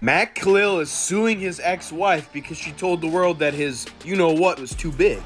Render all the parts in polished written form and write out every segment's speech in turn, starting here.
Matt Kalil is suing his ex-wife because she told the world that his you-know-what was too big.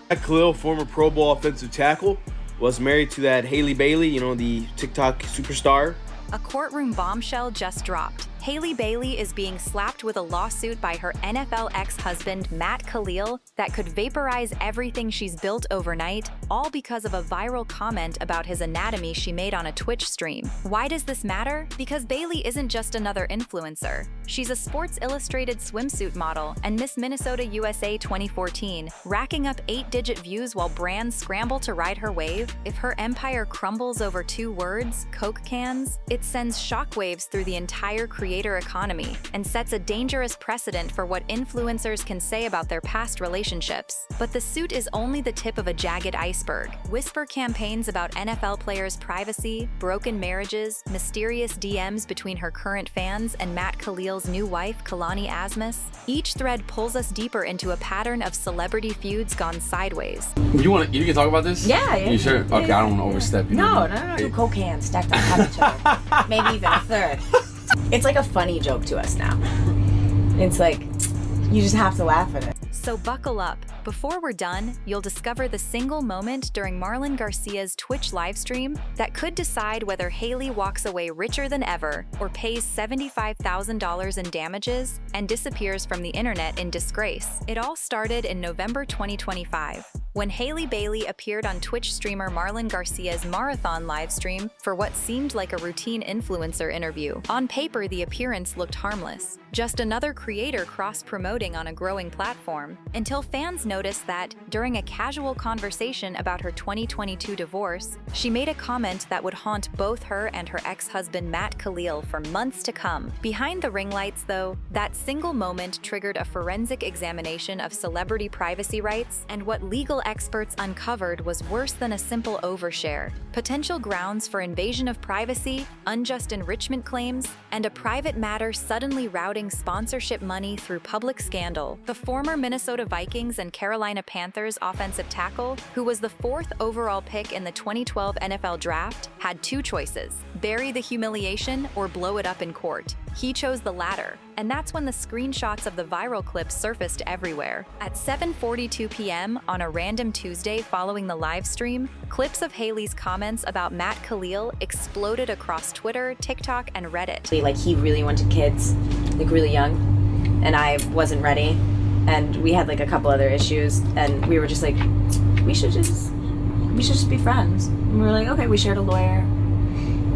Matt Kalil, former Pro Bowl offensive tackle, was married to that Haley Baylee, the TikTok superstar. A courtroom bombshell just dropped. Haley Baylee is being slapped with a lawsuit by her NFL ex-husband, Matt Kalil, that could vaporize everything she's built overnight, all because of a viral comment about his anatomy she made on a Twitch stream. Why does this matter? Because Baylee isn't just another influencer. She's a Sports Illustrated swimsuit model and Miss Minnesota USA 2014, racking up 8-digit views while brands scramble to ride her wave. If her empire crumbles over 2 words, Coke cans, it sends shockwaves through the entire creator economy and sets a dangerous precedent for what influencers can say about their past relationships. But the suit is only the tip of a jagged iceberg. Whisper campaigns about NFL players' privacy, broken marriages, mysterious DMs between her current fans and Matt Kalil's new wife, Kalani Asmus. Each thread pulls us deeper into a pattern of celebrity feuds gone sideways. You can talk about this? Yeah. You sure? Okay, I don't want to overstep. No. 2 Coke cans stacked on top of each other. Maybe even a third. It's like a funny joke to us now. It's like, you just have to laugh at it. So buckle up. Before we're done, you'll discover the single moment during Marlon Garcia's Twitch livestream that could decide whether Hayley walks away richer than ever or pays $75,000 in damages and disappears from the internet in disgrace. It all started in November 2025, when Haley Baylee appeared on Twitch streamer Marlon Garcia's marathon livestream for what seemed like a routine influencer interview. On paper, the appearance looked harmless, just another creator cross-promoting on a growing platform, until fans noticed that, during a casual conversation about her 2022 divorce, she made a comment that would haunt both her and her ex-husband Matt Kalil for months to come. Behind the ring lights, though, that single moment triggered a forensic examination of celebrity privacy rights, and what legal experts uncovered was worse than a simple overshare. Potential grounds for invasion of privacy, unjust enrichment claims, and a private matter suddenly routing sponsorship money through public scandal. The former Minnesota Vikings and Carolina Panthers offensive tackle, who was the 4th overall pick in the 2012 NFL Draft, had 2 choices: bury the humiliation or blow it up in court. He chose the latter, and that's when the screenshots of the viral clip surfaced everywhere. At 7:42 p.m. on a random Tuesday following the live stream, clips of Haley's comments about Matt Kalil exploded across Twitter, TikTok, and Reddit. Like, he really wanted kids, like really young, and I wasn't ready. And we had like a couple other issues, and we were just like, we should just be friends. And we were like, okay, we shared a lawyer.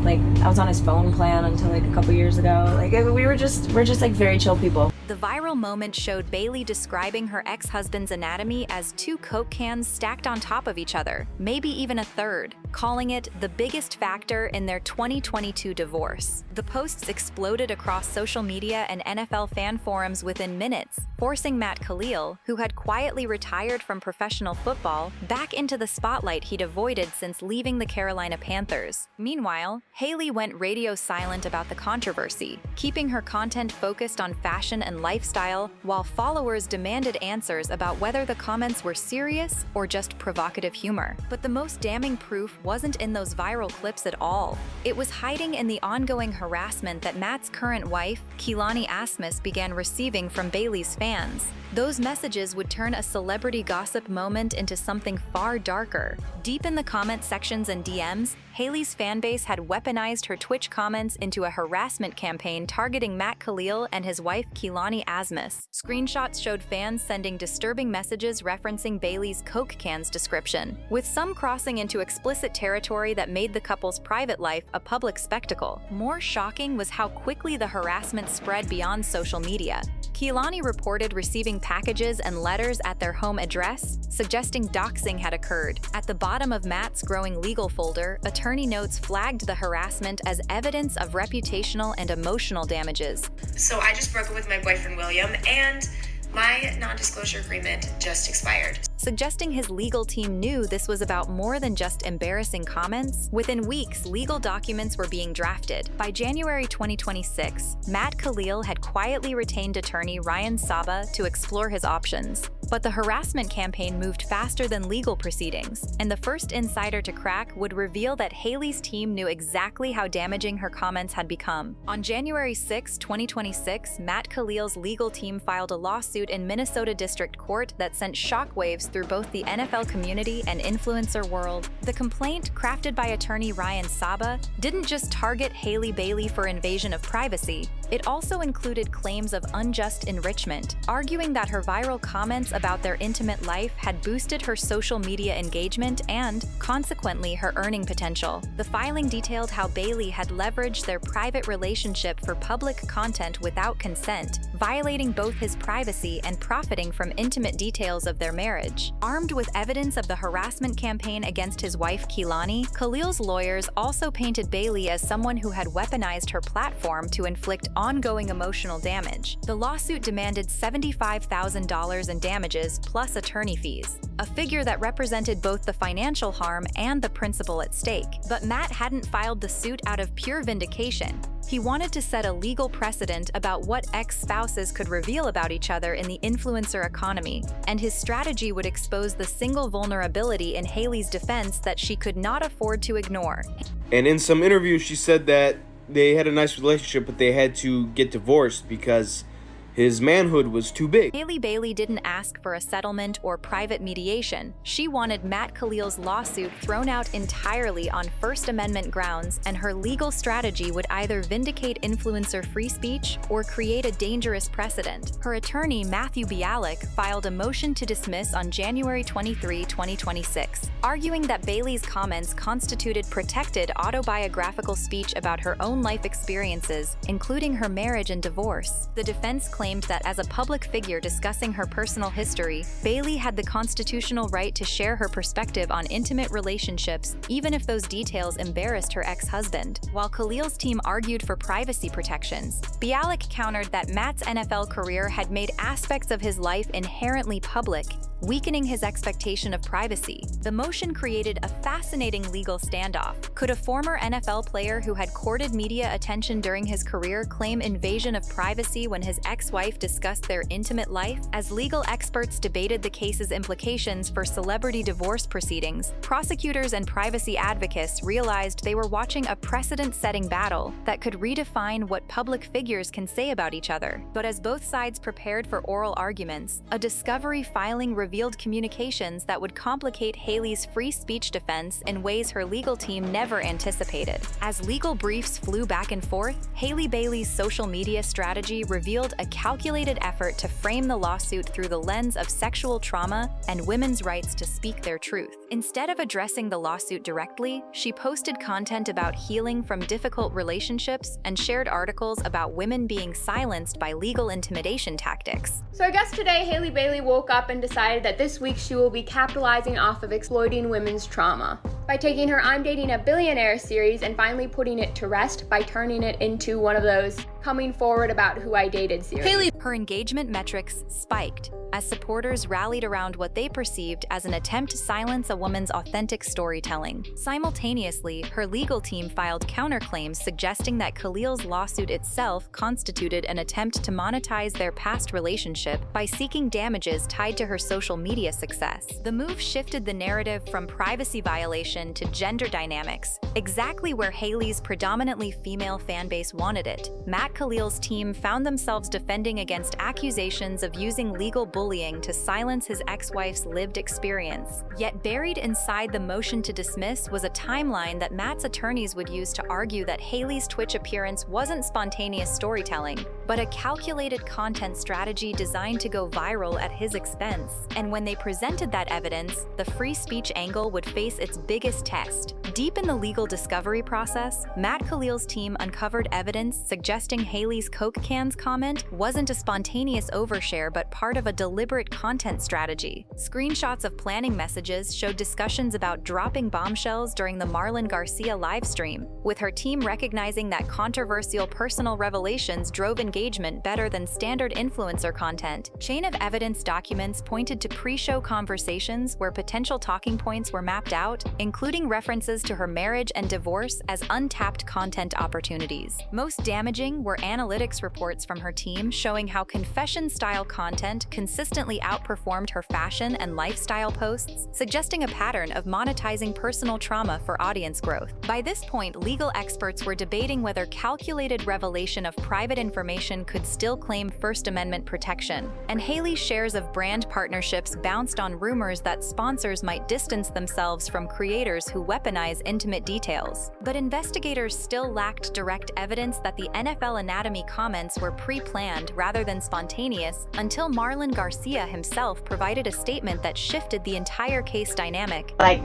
Like, I was on his phone plan until like a couple years ago. Like, we're just like very chill people. The viral moment showed Baylee describing her ex-husband's anatomy as 2 Coke cans stacked on top of each other, maybe even a third, calling it the biggest factor in their 2022 divorce. The posts exploded across social media and NFL fan forums within minutes, forcing Matt Kalil, who had quietly retired from professional football, back into the spotlight he'd avoided since leaving the Carolina Panthers. Meanwhile, Haley went radio silent about the controversy, keeping her content focused on fashion and lifestyle, while followers demanded answers about whether the comments were serious or just provocative humor. But the most damning proof wasn't in those viral clips at all. It was hiding in the ongoing harassment that Matt's current wife, Kalani Asmus, began receiving from Baylee's fans. Those messages would turn a celebrity gossip moment into something far darker. Deep in the comment sections and DMs, Haley's fanbase had weaponized her Twitch comments into a harassment campaign targeting Matt Kalil and his wife Kalani Asmus. Screenshots showed fans sending disturbing messages referencing Baylee's Coke cans description, with some crossing into explicit territory that made the couple's private life a public spectacle. More shocking was how quickly the harassment spread beyond social media. Kalani reported receiving packages and letters at their home address, suggesting doxing had occurred. At the bottom of Matt's growing legal folder, attorney notes flagged the harassment as evidence of reputational and emotional damages. So I just broke up with my boyfriend William, and my non-disclosure agreement just expired. Suggesting his legal team knew this was about more than just embarrassing comments. Within weeks, legal documents were being drafted. By January 2026, Matt Kalil had quietly retained attorney Ryan Saba to explore his options. But the harassment campaign moved faster than legal proceedings, and the first insider to crack would reveal that Hayley's team knew exactly how damaging her comments had become. On January 6, 2026, Matt Kalil's legal team filed a lawsuit in Minnesota District Court that sent shockwaves through both the NFL community and influencer world. The complaint, crafted by attorney Ryan Saba, didn't just target Haley Baylee for invasion of privacy. It also included claims of unjust enrichment, arguing that her viral comments about their intimate life had boosted her social media engagement and, consequently, her earning potential. The filing detailed how Baylee had leveraged their private relationship for public content without consent, violating both his privacy and profiting from intimate details of their marriage. Armed with evidence of the harassment campaign against his wife Kehlani, Kalil's lawyers also painted Baylee as someone who had weaponized her platform to inflict ongoing emotional damage. The lawsuit demanded $75,000 in damages plus attorney fees, a figure that represented both the financial harm and the principle at stake. But Matt hadn't filed the suit out of pure vindication. He wanted to set a legal precedent about what ex-spouses could reveal about each other in the influencer economy, and his strategy would expose the single vulnerability in Hayley's defense that she could not afford to ignore. And in some interviews, she said that they had a nice relationship, but they had to get divorced because his manhood was too big. Haley Baylee didn't ask for a settlement or private mediation. She wanted Matt Kalil's lawsuit thrown out entirely on First Amendment grounds, and her legal strategy would either vindicate influencer free speech or create a dangerous precedent. Her attorney, Matthew Bialik, filed a motion to dismiss on January 23, 2026, arguing that Baylee's comments constituted protected autobiographical speech about her own life experiences, including her marriage and divorce. The defense claimed that as a public figure discussing her personal history, Baylee had the constitutional right to share her perspective on intimate relationships, even if those details embarrassed her ex-husband. While Kalil's team argued for privacy protections, Bialik countered that Matt's NFL career had made aspects of his life inherently public, weakening his expectation of privacy. The motion created a fascinating legal standoff. Could a former NFL player who had courted media attention during his career claim invasion of privacy when his ex-wife discussed their intimate life? As legal experts debated the case's implications for celebrity divorce proceedings, prosecutors and privacy advocates realized they were watching a precedent-setting battle that could redefine what public figures can say about each other. But as both sides prepared for oral arguments, a discovery filing revealed communications that would complicate Hayley's free speech defense in ways her legal team never anticipated. As legal briefs flew back and forth, Haley Baylee's social media strategy revealed a calculated effort to frame the lawsuit through the lens of sexual trauma and women's rights to speak their truth. Instead of addressing the lawsuit directly, she posted content about healing from difficult relationships and shared articles about women being silenced by legal intimidation tactics. So I guess today Haley Baylee woke up and decided that this week she will be capitalizing off of exploiting women's trauma by taking her I'm Dating a Billionaire series and finally putting it to rest by turning it into one of those coming forward about who I dated series. Her engagement metrics spiked as supporters rallied around what they perceived as an attempt to silence a woman's authentic storytelling. Simultaneously, her legal team filed counterclaims suggesting that Kalil's lawsuit itself constituted an attempt to monetize their past relationship by seeking damages tied to her social media success. The move shifted the narrative from privacy violation to gender dynamics, exactly where Hayley's predominantly female fanbase wanted it. Matt Kalil's team found themselves defending against accusations of using legal bullying to silence his ex-wife's lived experience. Yet buried inside the motion to dismiss was a timeline that Matt's attorneys would use to argue that Hayley's Twitch appearance wasn't spontaneous storytelling, but a calculated content strategy designed to go viral at his expense. And when they presented that evidence, the free speech angle would face its biggest test. Deep in the legal discovery process, Matt Kalil's team uncovered evidence suggesting Hayley's Coke cans comment wasn't a spontaneous overshare but part of a deliberate content strategy. Screenshots of planning messages showed discussions about dropping bombshells during the Marlon Garcia livestream, with her team recognizing that controversial personal revelations drove engagement engagement better than standard influencer content. Chain of evidence documents pointed to pre-show conversations where potential talking points were mapped out, including references to her marriage and divorce as untapped content opportunities. Most damaging were analytics reports from her team showing how confession-style content consistently outperformed her fashion and lifestyle posts, suggesting a pattern of monetizing personal trauma for audience growth. By this point, legal experts were debating whether calculated revelation of private information could still claim First Amendment protection, and Hayley's shares of brand partnerships bounced on rumors that sponsors might distance themselves from creators who weaponize intimate details. But investigators still lacked direct evidence that the NFL Anatomy comments were pre-planned rather than spontaneous until Marlon Garcia himself provided a statement that shifted the entire case dynamic. Like,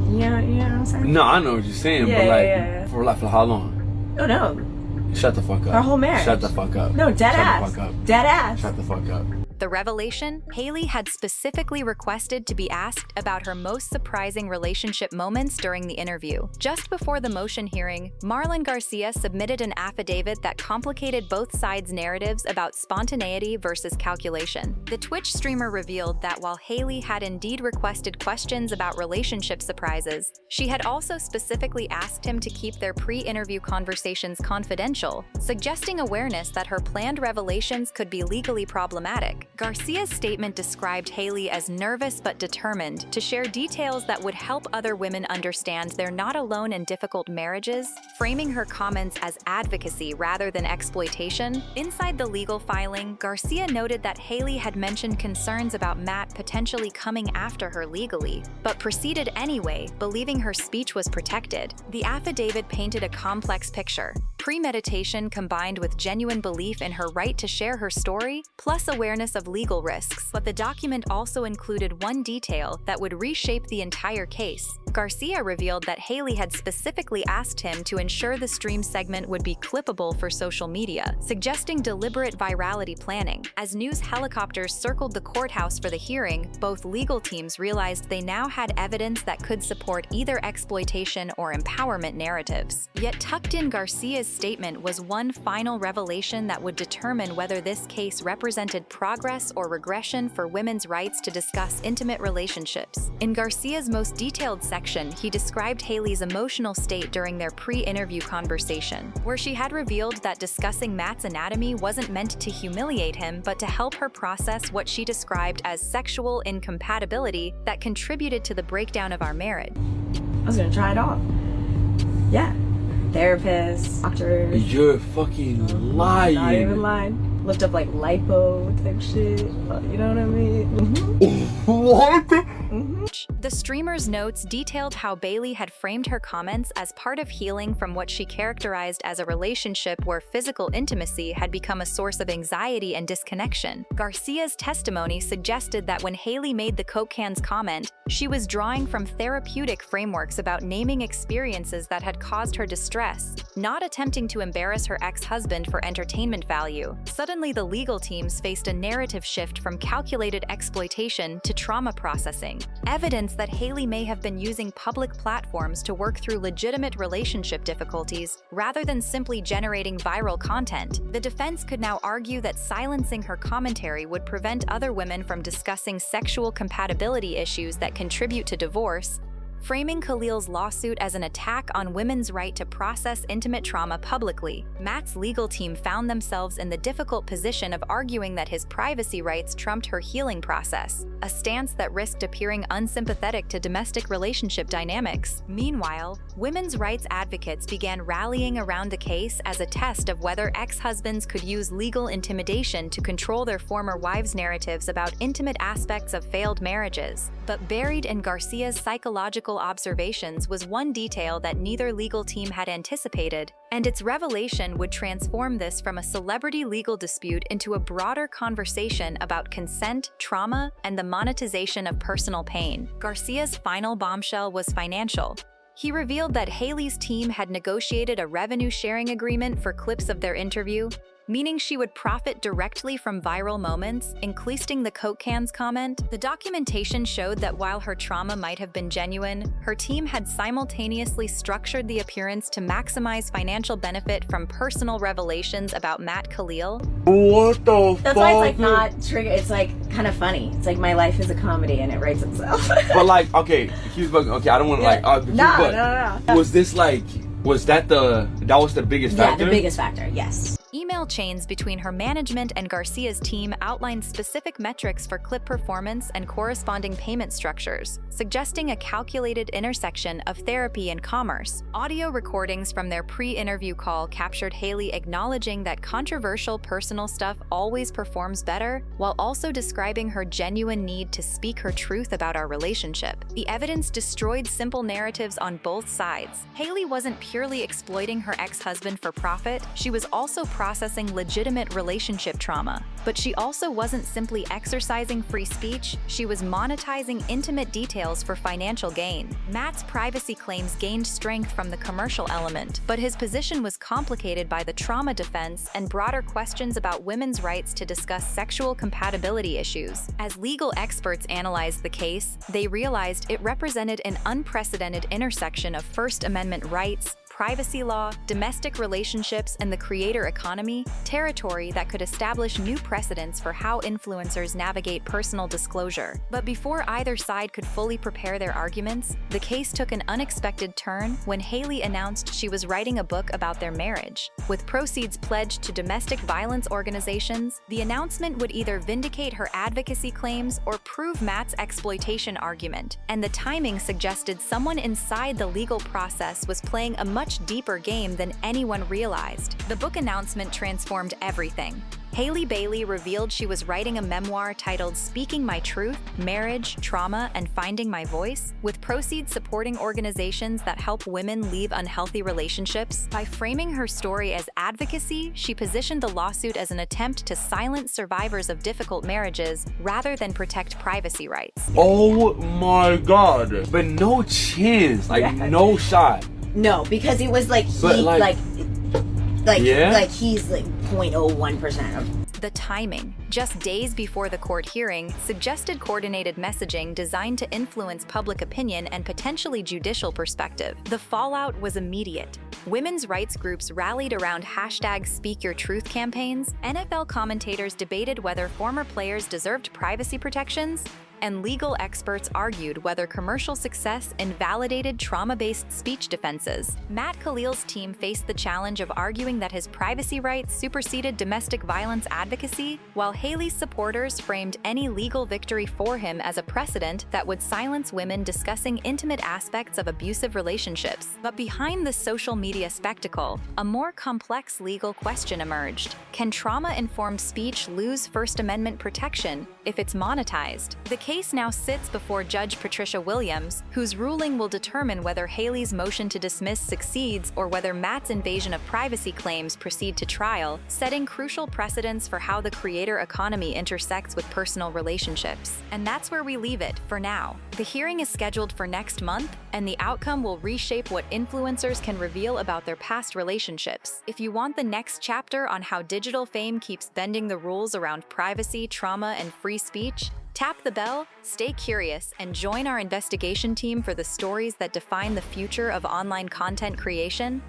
yeah, you know what I'm saying? No, I know what you're saying, Yeah, but like, yeah. for how long? Oh no, Shut the fuck up. our whole marriage. Shut the fuck up. No, dead Shut ass. the fuck up. Dead ass. Shut the fuck up. The revelation? Hayley had specifically requested to be asked about her most surprising relationship moments during the interview. Just before the motion hearing, Marlon Garcia submitted an affidavit that complicated both sides' narratives about spontaneity versus calculation. The Twitch streamer revealed that while Hayley had indeed requested questions about relationship surprises, she had also specifically asked him to keep their pre-interview conversations confidential, suggesting awareness that her planned revelations could be legally problematic. Garcia's statement described Hayley as nervous but determined to share details that would help other women understand they're not alone in difficult marriages, framing her comments as advocacy rather than exploitation. Inside the legal filing, Garcia noted that Hayley had mentioned concerns about Matt potentially coming after her legally, but proceeded anyway, believing her speech was protected. The affidavit painted a complex picture: premeditation combined with genuine belief in her right to share her story, plus awareness of legal risks. But the document also included one detail that would reshape the entire case. Garcia revealed that Hayley had specifically asked him to ensure the stream segment would be clippable for social media, suggesting deliberate virality planning. As news helicopters circled the courthouse for the hearing, both legal teams realized they now had evidence that could support either exploitation or empowerment narratives. Yet tucked in Garcia's statement was one final revelation that would determine whether this case represented progress or regression for women's rights to discuss intimate relationships. In Garcia's most detailed section, he described Hayley's emotional state during their pre-interview conversation, where she had revealed that discussing Matt's anatomy wasn't meant to humiliate him, but to help her process what she described as sexual incompatibility that contributed to the breakdown of our marriage. I was gonna try it all. Yeah. Therapists, doctors. You're fucking lying. Not even lying. Looked up like lipo type shit. You know what I mean? What? The streamer's notes detailed how Baylee had framed her comments as part of healing from what she characterized as a relationship where physical intimacy had become a source of anxiety and disconnection. Garcia's testimony suggested that when Hayley made the Coke cans comment, she was drawing from therapeutic frameworks about naming experiences that had caused her distress, not attempting to embarrass her ex-husband for entertainment value. Suddenly, the legal teams faced a narrative shift from calculated exploitation to trauma processing, evidence that Hayley may have been using public platforms to work through legitimate relationship difficulties rather than simply generating viral content. The defense could now argue that silencing her commentary would prevent other women from discussing sexual compatibility issues that contribute to divorce, framing Kalil's lawsuit as an attack on women's right to process intimate trauma publicly. Matt's legal team found themselves in the difficult position of arguing that his privacy rights trumped her healing process, a stance that risked appearing unsympathetic to domestic relationship dynamics. Meanwhile, women's rights advocates began rallying around the case as a test of whether ex-husbands could use legal intimidation to control their former wives' narratives about intimate aspects of failed marriages. But buried in Garcia's psychological observations was one detail that neither legal team had anticipated, and its revelation would transform this from a celebrity legal dispute into a broader conversation about consent, trauma, and the monetization of personal pain. Garcia's final bombshell was financial. He revealed that Hayley's team had negotiated a revenue-sharing agreement for clips of their interview, meaning she would profit directly from viral moments, including the Coke cans comment. The documentation showed that while her trauma might have been genuine, her team had simultaneously structured the appearance to maximize financial benefit from personal revelations about Matt Kalil. What the fuck? That's why it's like not trigger. It's like kind of funny. It's like my life is a comedy and it writes itself. But like, okay, okay, I don't want to No. Was this like, that was the biggest factor? Yeah, the biggest factor, yes. Email chains between her management and Garcia's team outlined specific metrics for clip performance and corresponding payment structures, suggesting a calculated intersection of therapy and commerce. Audio recordings from their pre-interview call captured Hayley acknowledging that controversial personal stuff always performs better, while also describing her genuine need to speak her truth about our relationship. The evidence destroyed simple narratives on both sides. Hayley wasn't purely exploiting her ex-husband for profit, she was also processing legitimate relationship trauma. But she also wasn't simply exercising free speech, she was monetizing intimate details for financial gain. Matt's privacy claims gained strength from the commercial element, but his position was complicated by the trauma defense and broader questions about women's rights to discuss sexual compatibility issues. As legal experts analyzed the case, they realized it represented an unprecedented intersection of First Amendment rights, privacy law, domestic relationships, and the creator economy, territory that could establish new precedents for how influencers navigate personal disclosure. But before either side could fully prepare their arguments, the case took an unexpected turn when Hayley announced she was writing a book about their marriage. With proceeds pledged to domestic violence organizations, the announcement would either vindicate her advocacy claims or prove Matt's exploitation argument, and the timing suggested someone inside the legal process was playing a much deeper game than anyone realized. The book announcement transformed everything. Haley Baylee revealed she was writing a memoir titled Speaking My Truth, Marriage, Trauma, and Finding My Voice, with proceeds supporting organizations that help women leave unhealthy relationships. By framing her story as advocacy, she positioned the lawsuit as an attempt to silence survivors of difficult marriages rather than protect privacy rights. Oh my god. But no chance, no shot. No, because it was like he's like 0.01% of. The timing, just days before the court hearing, suggested coordinated messaging designed to influence public opinion and potentially judicial perspective. The fallout was immediate. Women's rights groups rallied around #SpeakYourTruth campaigns, NFL commentators debated whether former players deserved privacy protections, and legal experts argued whether commercial success invalidated trauma-based speech defenses. Matt Kalil's team faced the challenge of arguing that his privacy rights superseded domestic violence advocacy, while Hayley's supporters framed any legal victory for him as a precedent that would silence women discussing intimate aspects of abusive relationships. But behind the social media spectacle, a more complex legal question emerged. Can trauma-informed speech lose First Amendment protection if it's monetized? The case now sits before Judge Patricia Williams, whose ruling will determine whether Hayley's motion to dismiss succeeds or whether Matt's invasion of privacy claims proceed to trial, setting crucial precedents for how the creator economy intersects with personal relationships. And that's where we leave it for now. The hearing is scheduled for next month, and the outcome will reshape what influencers can reveal about their past relationships. If you want the next chapter on how digital fame keeps bending the rules around privacy, trauma, and free speech, tap the bell, stay curious, and join our investigation team for the stories that define the future of online content creation.